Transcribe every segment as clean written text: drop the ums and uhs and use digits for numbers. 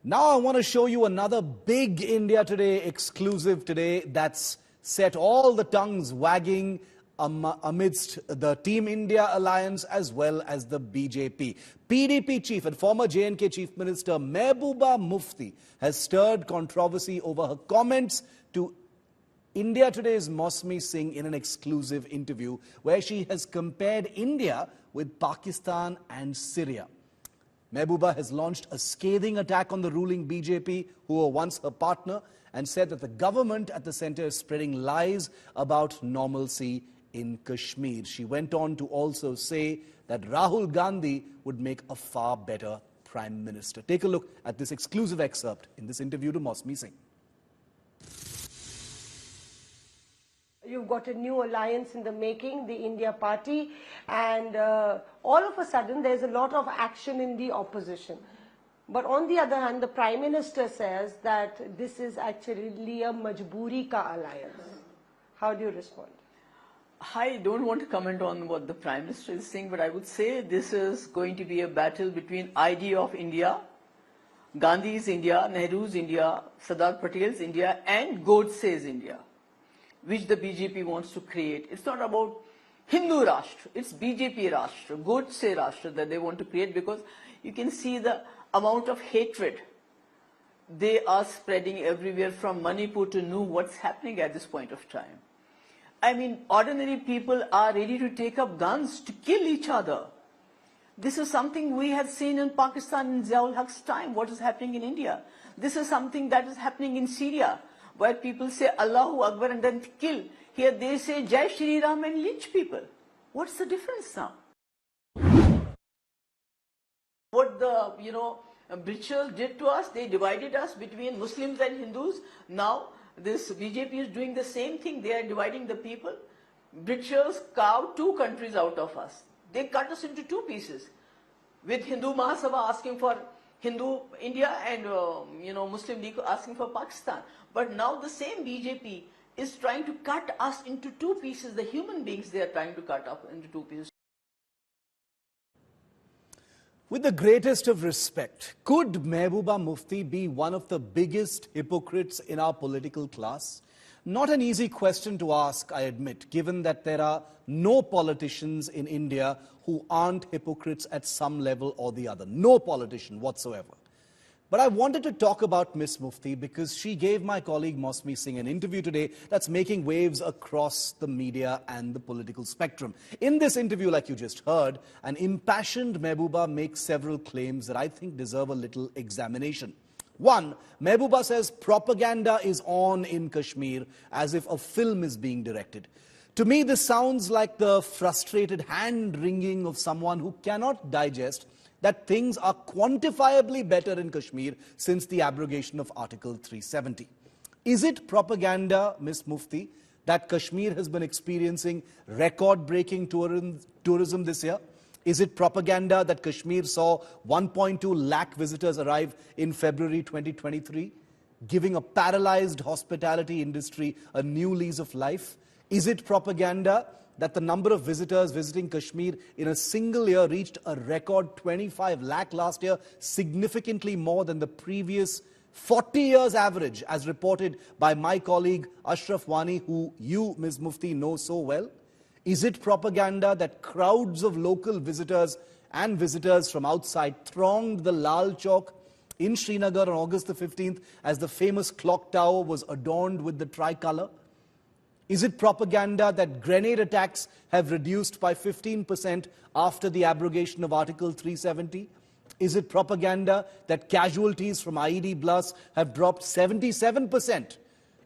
Now I want to show you another big India Today exclusive today that's set all the tongues wagging amidst the Team India alliance as well as the BJP. PDP chief and former J&K Chief Minister Mehbooba Mufti has stirred controversy over her comments to India Today's Mosmi Singh in an exclusive interview where she has compared India with Pakistan and Syria. Mehbooba has launched a scathing attack on the ruling BJP, who were once her partner, and said that the government at the centre is spreading lies about normalcy in Kashmir. She went on to also say that Rahul Gandhi would make a far better Prime Minister. Take a look at this exclusive excerpt in this interview to Mosmi Singh. You've got a new alliance in the making, the India Party, and all of a sudden there's a lot of action in the opposition. But on the other hand, the Prime Minister says that this is actually a majboori ka alliance. How do you respond? I don't want to comment on what the Prime Minister is saying, but I would say this is going to be a battle between idea of India, Gandhi's India, Nehru's India, Sardar Patel's India, and Godse's India, which the BJP wants to create. It's not about Hindu Rashtra, it's BJP Rashtra, Godse Rashtra that they want to create, because you can see the amount of hatred they are spreading everywhere from Manipur to know what's happening at this point of time. I mean, ordinary people are ready to take up guns to kill each other. This is something we have seen in Pakistan in Ziaul Haq's time, what is happening in India. This is something that is happening in Syria, where people say Allahu Akbar and then kill. Here they say Jai Shri Ram and lynch people. What's the difference now? What the, Britishers did to us, they divided us between Muslims and Hindus. Now this BJP is doing the same thing. They are dividing the people. Britishers carved two countries out of us. They cut us into two pieces, with Hindu Mahasabha asking for Hindu India and Muslim League asking for Pakistan. But now the same BJP is trying to cut us into two pieces. The human beings they are trying to cut up into two pieces. With the greatest of respect, could Mehbooba Mufti be one of the biggest hypocrites in our political class? Not an easy question to ask, I admit, given that there are no politicians in India who aren't hypocrites at some level or the other. No politician whatsoever. But I wanted to talk about Miss Mufti because she gave my colleague Mosmi Singh an interview today that's making waves across the media and the political spectrum. In this interview, like you just heard, an impassioned Mehbooba makes several claims that I think deserve a little examination. One, Mehbooba says propaganda is on in Kashmir as if a film is being directed. To me, this sounds like the frustrated hand-wringing of someone who cannot digest that things are quantifiably better in Kashmir since the abrogation of Article 370. Is it propaganda, Ms. Mufti, that Kashmir has been experiencing record-breaking tourism this year? Is it propaganda that Kashmir saw 1.2 lakh visitors arrive in February 2023, giving a paralyzed hospitality industry a new lease of life? Is it propaganda that the number of visitors visiting Kashmir in a single year reached a record 25 lakh last year, significantly more than the previous 40 years average, as reported by my colleague Ashraf Wani, who you, Ms. Mufti, know so well? Is it propaganda that crowds of local visitors and visitors from outside thronged the Lal Chowk in Srinagar on August the 15th as the famous clock tower was adorned with the tricolour? Is it propaganda that grenade attacks have reduced by 15% after the abrogation of Article 370? Is it propaganda that casualties from IED blasts have dropped 77%?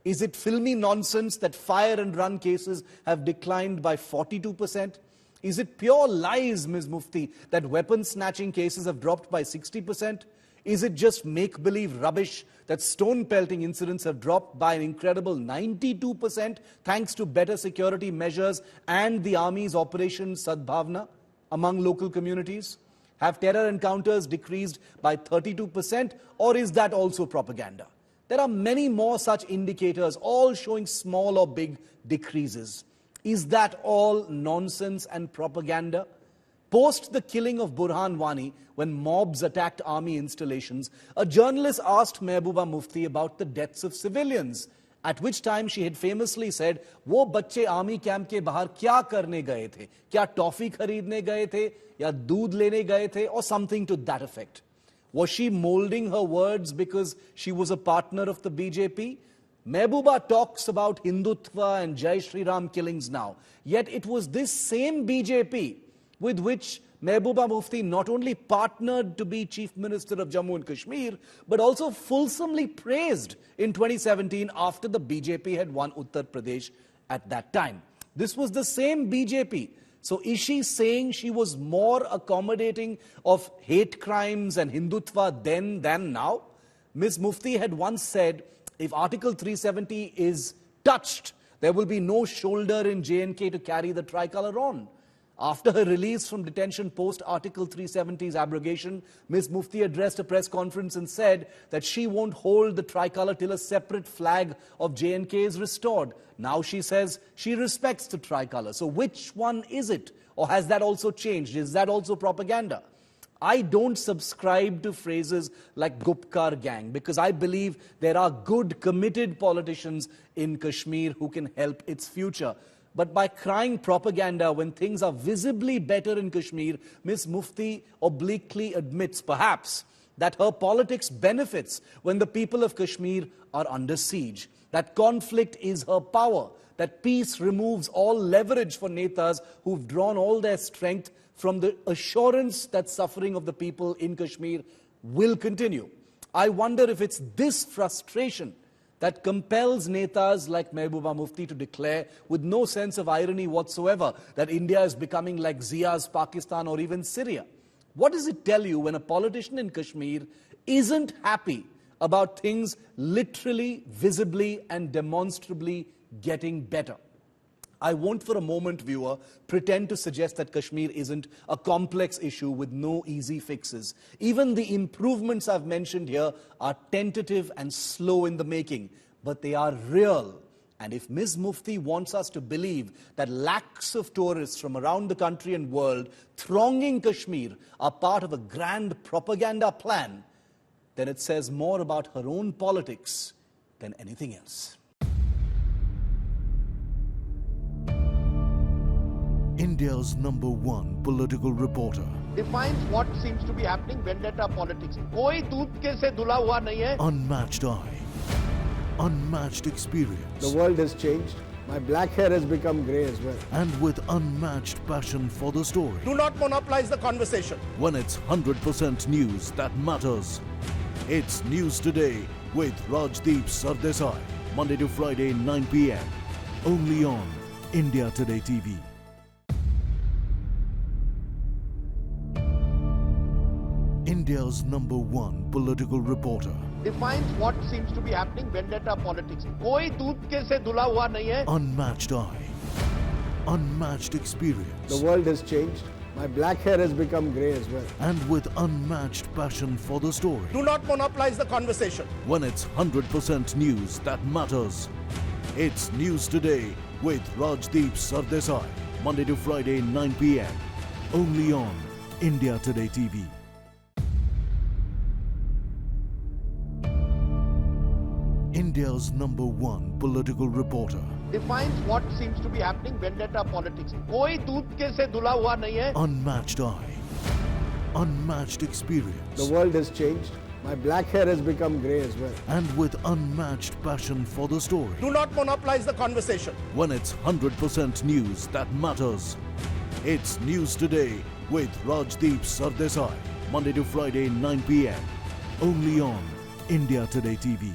Is it filmy nonsense that fire and run cases have declined by 42%? Is it pure lies, Ms. Mufti, that weapon snatching cases have dropped by 60%? Is it just make-believe rubbish that stone pelting incidents have dropped by an incredible 92% thanks to better security measures and the Army's Operation Sadbhavna among local communities? Have terror encounters decreased by 32%, or is that also propaganda? There are many more such indicators, all showing small or big decreases. Is that all nonsense and propaganda? Post the killing of Burhan Wani, when mobs attacked army installations, a journalist asked Mehbooba Mufti about the deaths of civilians, at which time she had famously said, "वो बच्चे army camp के बाहर क्या करने गए थे? क्या toffee खरीदने गए थे या दूध लेने गए थे?" or something to that effect. Was she molding her words because she was a partner of the BJP? Mehbooba talks about Hindutva and Jai Shri Ram killings now. Yet it was this same BJP with which Mehbooba Mufti not only partnered to be Chief Minister of Jammu and Kashmir, but also fulsomely praised in 2017 after the BJP had won Uttar Pradesh at that time. This was the same BJP. So is she saying she was more accommodating of hate crimes and Hindutva then than now? Ms. Mufti had once said, if Article 370 is touched, there will be no shoulder in J&K to carry the tricolour on. After her release from detention post Article 370's abrogation, Ms. Mufti addressed a press conference and said that she won't hold the tricolour till a separate flag of J&K is restored. Now she says she respects the tricolour. So which one is it? Or has that also changed? Is that also propaganda? I don't subscribe to phrases like Gupkar gang because I believe there are good, committed politicians in Kashmir who can help its future. But by crying propaganda when things are visibly better in Kashmir, Ms. Mufti obliquely admits, perhaps, that her politics benefits when the people of Kashmir are under siege. That conflict is her power. That peace removes all leverage for netas who've drawn all their strength from the assurance that suffering of the people in Kashmir will continue. I wonder if it's this frustration that compels netas like Mehbooba Mufti to declare, with no sense of irony whatsoever, that India is becoming like Zia's Pakistan or even Syria. What does it tell you when a politician in Kashmir isn't happy about things literally, visibly and demonstrably getting better? I won't for a moment, viewer, pretend to suggest that Kashmir isn't a complex issue with no easy fixes. Even the improvements I've mentioned here are tentative and slow in the making, but they are real. And if Ms. Mufti wants us to believe that lakhs of tourists from around the country and world thronging Kashmir are part of a grand propaganda plan, then it says more about her own politics than anything else. India's #1 political reporter. Defines what seems to be happening, vendetta politics. कोई दूध के से धुला हुआ नहीं है. Unmatched eye, unmatched experience. The world has changed. My black hair has become grey as well. And with unmatched passion for the story. Do not monopolize the conversation. When it's 100% news that matters. It's News Today with Rajdeep Sardesai. Monday to Friday, 9 p.m. Only on India Today TV. India's #1 political reporter. Defines what seems to be happening, vendetta politics. कोई दूध के से धुला हुआ नहीं है. Unmatched eye, unmatched experience. The world has changed. My black hair has become grey as well. And with unmatched passion for the story. Do not monopolize the conversation. When it's 100% news that matters. It's News Today with Rajdeep Sardesai. Monday to Friday, 9 p.m. Only on India Today TV. India's #1 political reporter. Defines what seems to be happening, vendetta politics. कोई दूध के से धुला हुआ नहीं है. Unmatched eye, unmatched experience. The world has changed. My black hair has become grey as well. And with unmatched passion for the story. Do not monopolize the conversation. When it's 100% news that matters. It's News Today with Rajdeep Sardesai. Monday to Friday, 9 p.m. Only on India Today TV.